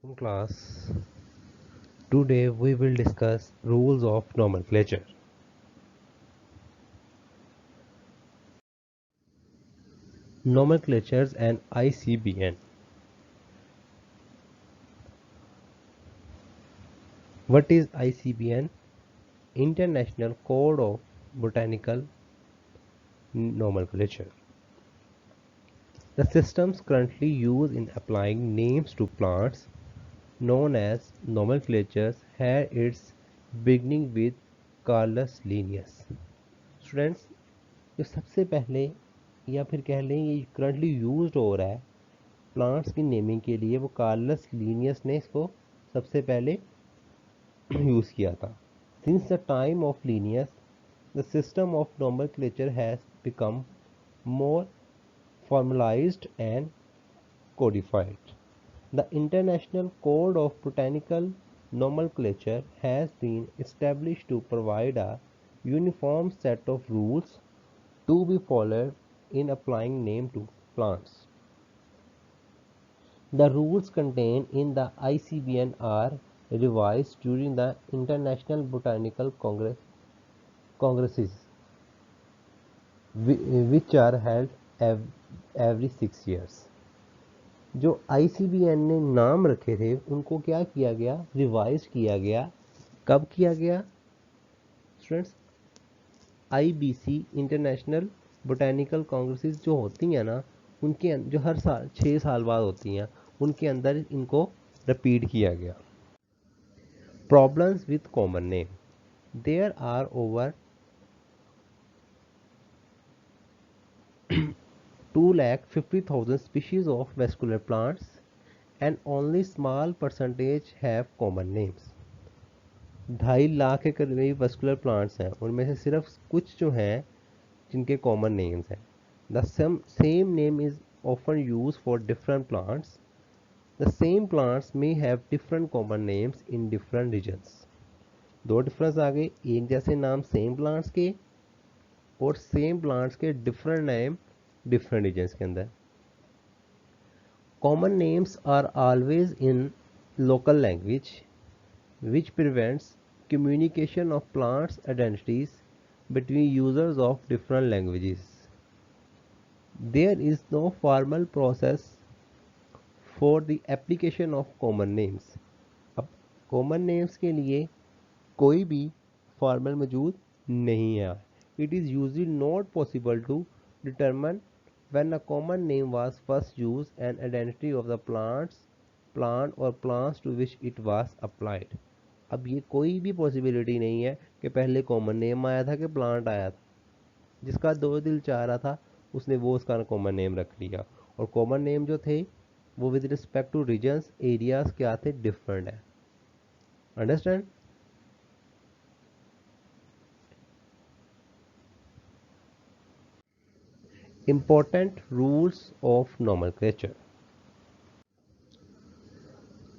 Assalamualaikum class. Today we will discuss rules of nomenclature. Nomenclatures and ICBN. What is ICBN? International Code of Botanical Nomenclature. The systems currently used in applying names to plants, known as nomenclatures, had its beginning with Carolus Linnaeus. Students, जो सबसे पहले या फिर कह लें ये currently used हो रहा है प्लांट्स की नेमिंग के लिए, वो कार्लस लीनियस ने इसको सबसे पहले यूज़ किया था. Since the time of Linnaeus the system of nomenclature has become more formalized and codified. The International Code of Botanical Nomenclature has been established to provide a uniform set of rules to be followed in applying name to plants. The rules contained in the ICBN are revised during the International Botanical Congresses, which are held every 6 years. जो ICBN ने नाम रखे थे उनको क्या किया गया, revise किया गया. कब किया गया स्टूडेंट्स? IBC इंटरनेशनल बोटेनिकल कांग्रेसेस जो होती हैं ना, उनके जो हर साल 6 साल बाद होती हैं, उनके अंदर इनको रिपीट किया गया. Problems with common name. There are over 250,000 species of vascular plants and only small percentage have common names. 2.5 lakh के करीब वस्कुलर प्लांट्स हैं, उनमें से सिर्फ कुछ जो हैं जिनके कॉमन नेम्स हैं. The same name is often use for different plants. The same plants may have different common names in different regions. दो डिफरेंस आ गए, एक जैसे नाम सेम प्लांट्स के और सेम प्लांट्स के डिफरेंट नेम डिफरेंट रीजन्स के अंदर. Common names are always in local language which prevents communication of plants' identities between users of different languages. There is no formal process for the application of common names. अब common names के लिए कोई भी formal मौजूद नहीं है. It is usually not possible to determine when a common name was first used and identity of the plant or plants to which it was applied. अब ये कोई भी पॉसिबिलिटी नहीं है कि पहले कॉमन नेम आया था कि प्लांट आया था. जिसका दो दिल चाह रहा था उसने वो उसका कॉमन नेम रख लिया, और कॉमन नेम जो थे वो with respect two reasons areas क्या थे, डिफरेंट है. Understand? Important rules of nomenclature.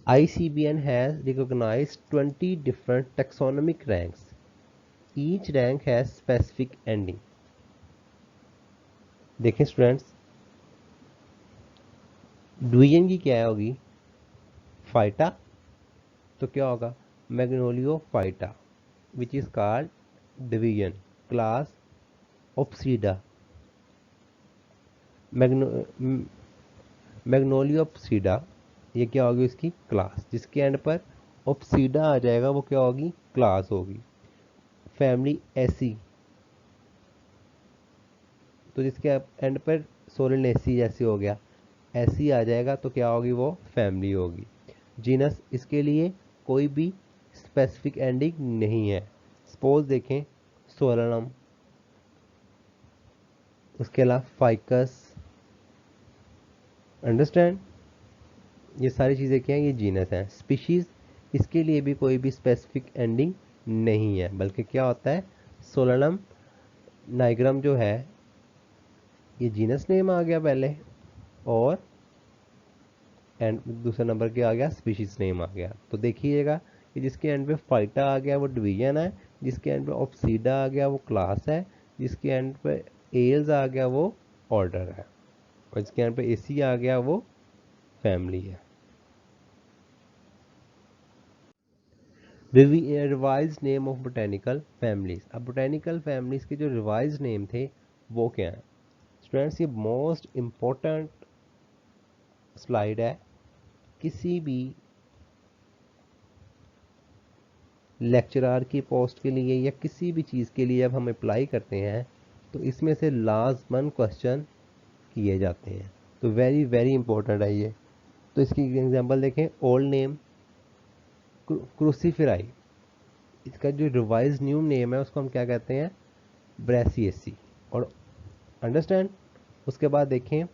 ICBN has recognized 20 different taxonomic ranks. Each rank has specific ending. देखें स्टूडेंट्स, डिवीजन की क्या होगी, फाइटा, तो क्या होगा Magnoliophyta which is called division. Class opsida, Magnoliopsida, ये क्या होगी उसकी क्लास. जिसके एंड पर ऑप्सीडा आ जाएगा वो क्या होगी, क्लास होगी. फैमिली एसी, तो जिसके एंड पर सोलेनेसी जैसे हो गया, ऐसी आ जाएगा तो क्या होगी, वो फैमिली होगी. जीनस, इसके लिए कोई भी स्पेसिफिक एंडिंग नहीं है. सपोज देखें सोलनम, उसके अलावा फाइकस. अंडरस्टैंड? ये सारी चीज़ें क्या हैं, ये जीनस हैं. स्पीशीज, इसके लिए भी कोई भी स्पेसिफिक एंडिंग नहीं है, बल्कि क्या होता है, सोलनम नाइग्रम जो है ये जीनस नेम आ गया पहले, और एंड दूसरा नंबर क्या आ गया, स्पीशीज नेम आ गया. तो देखिएगा कि जिसके एंड पे फाइटा आ गया वो डिवीजन है, जिसके एंड पे ऑप्सीडा आ गया वो क्लास है, जिसके एंड पे एल्स आ गया वो ऑर्डर है, और जिसके एंड पे एसी आ गया वो फैमिली है. Revise name of botanical families. अब बोटेनिकल फैमिलीज के जो रिवाइज नेम थे वो क्या है स्टूडेंट्स? ये मोस्ट इम्पोर्टेंट स्लाइड है। किसी भी लेक्चरर की पोस्ट के लिए या किसी भी चीज़ के लिए जब हम अप्लाई करते हैं तो इसमें से लाजमन क्वेश्चन किए जाते हैं, तो वेरी वेरी इंपॉर्टेंट है ये। तो इसकी एग्जांपल देखें, ओल्ड नेम क्रूसीफेराई, इसका जो रिवाइज न्यू नेम है उसको हम क्या कहते हैं? ब्रेसिएसी। और अंडरस्टैंड? उसके बाद देखें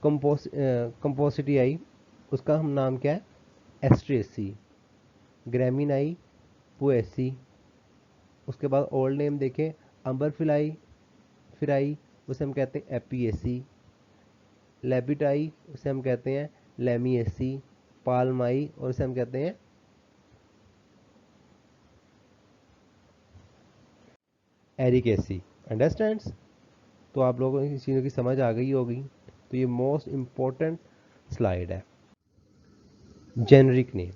कंपोसिटियाई, उसका हम नाम क्या है? एस्ट्रेसी। ग्रेमिनाई पुएसी। उसके बाद ओल्ड नेम देखें, अंबर फिलाई फिराई, उसे हम कहते हैं एपीएसी। लेबिटाई, उसे हम कहते हैं लेमिएसी। पालमाई, और उसे हम कहते हैं एरिकेसी। अंडरस्टैंड्स? तो आप लोगों को इस चीज़ों की समझ आ गई होगी। तो ये मोस्ट इम्पोर्टेंट स्लाइड है। Generic name.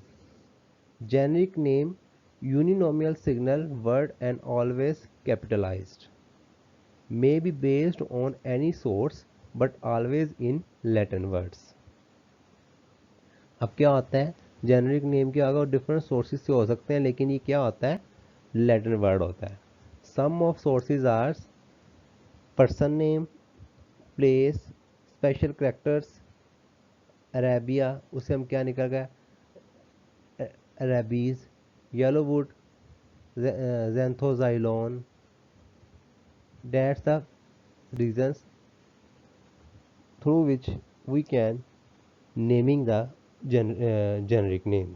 Generic name uninomial signal word and always capitalized, may be based on any source but always in Latin words। अब क्या होता है? जेनरिक नेम क्या होगा? डिफरेंट सोर्सेज से हो सकते हैं, लेकिन ये क्या होता है? लैटिन वर्ड होता है। Some of sources are person name, place, special characters. Arabia, उसे हम क्या निकल गया? अरेबीज। येलोवुड, ज़ैंथोज़ाइलोन। That's the reasons through which we can naming the generic name।